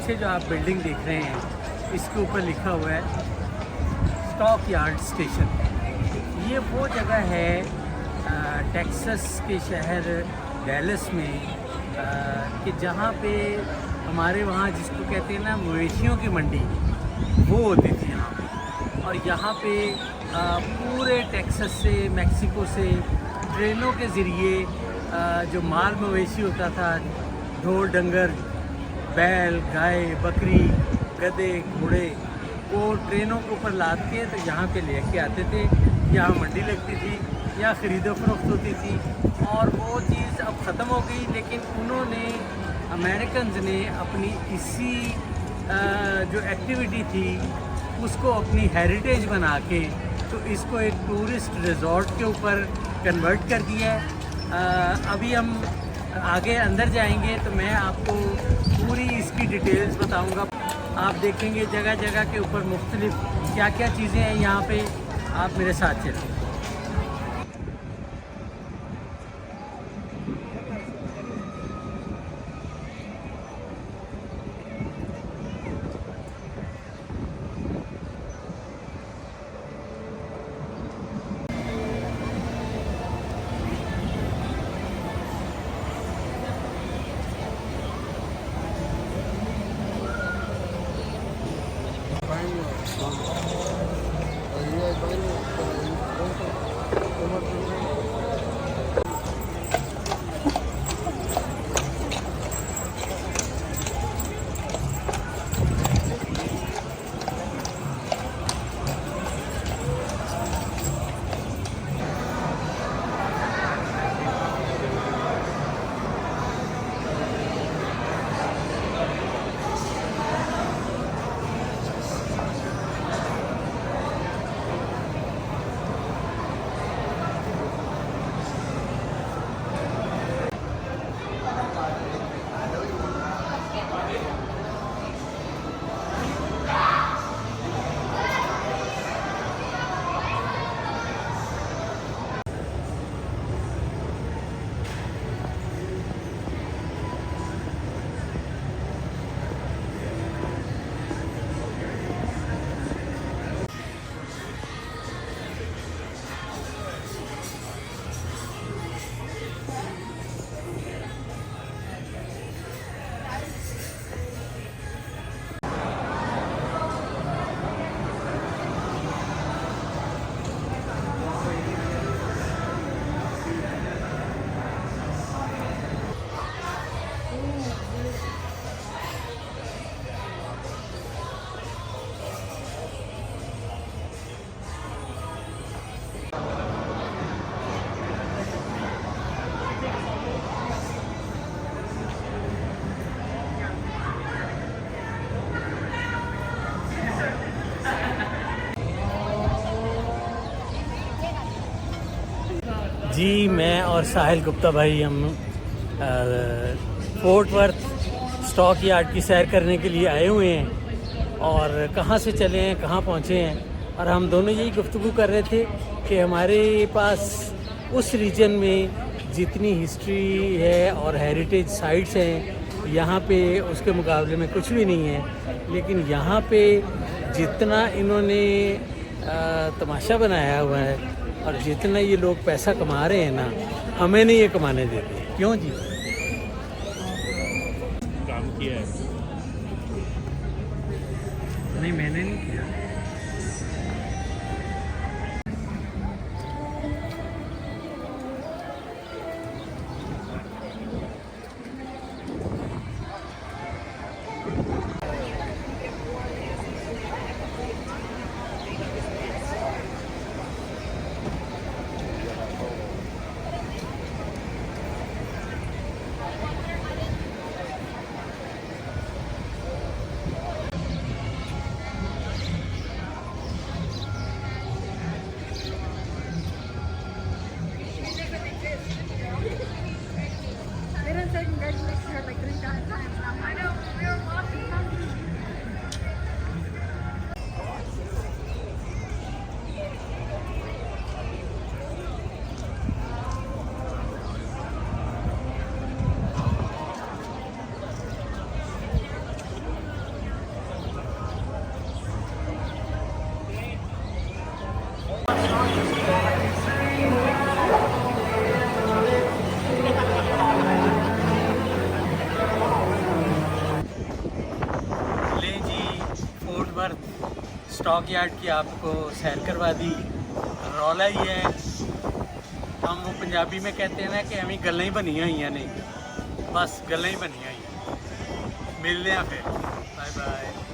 पीछे जो आप बिल्डिंग देख रहे हैं इसके ऊपर लिखा हुआ है स्टॉक यार्ड स्टेशन। ये वो जगह है टेक्सास के शहर डैलस में कि जहाँ पे हमारे वहाँ जिसको कहते हैं ना मवेशियों की मंडी, वो होती थी यहाँ पे। और यहाँ पे पूरे टेक्सास से, मैक्सिको से ट्रेनों के ज़रिए जो माल मवेशी होता था, ढोर डंगर, बैल, गाय, बकरी, गधे, घोड़े, वो ट्रेनों के ऊपर लाद के तो यहाँ पे लेके आते थे। यहाँ मंडी लगती थी, यहाँ ख़रीदो फरोख्त होती थी। और वो चीज़ अब ख़त्म हो गई, लेकिन उन्होंने, अमेरिकन्स ने अपनी इसी जो एक्टिविटी थी उसको अपनी हेरिटेज बना के तो इसको एक टूरिस्ट रिज़ॉर्ट के ऊपर कन्वर्ट कर दिया है। अभी हम आगे अंदर जाएंगे तो मैं आपको पूरी इसकी डिटेल्स बताऊंगा। आप देखेंगे जगह जगह के ऊपर मुख्तलिफ क्या क्या चीज़ें हैं यहाँ पे। आप मेरे साथ चलें। जी, मैं और साहिल गुप्ता भाई हम फोर्ट वर्थ स्टॉक यार्ड की सैर करने के लिए आए हुए हैं। और कहाँ से चले हैं, कहाँ पहुँचे हैं, और हम दोनों यही गुफ्तगू कर रहे थे कि हमारे पास उस रीजन में जितनी हिस्ट्री है और हेरिटेज साइट्स हैं यहाँ पे उसके मुकाबले में कुछ भी नहीं है। लेकिन यहाँ पे जितना इन्होंने तमाशा बनाया हुआ है और जितना ये लोग पैसा कमा रहे हैं ना, हमें नहीं ये कमाने देते। क्यों जी? काम किया है? नहीं, मैंने नहीं किया। स्टॉक यार्ड की आपको सैर करवा दी। रौला ही है, हम वो पंजाबी में कहते हैं ना कि एवं गल्लां ही बनिया हुई ने, बस गल्लां ही बनिया हुई। मिलते हैं फिर, बाय बाय।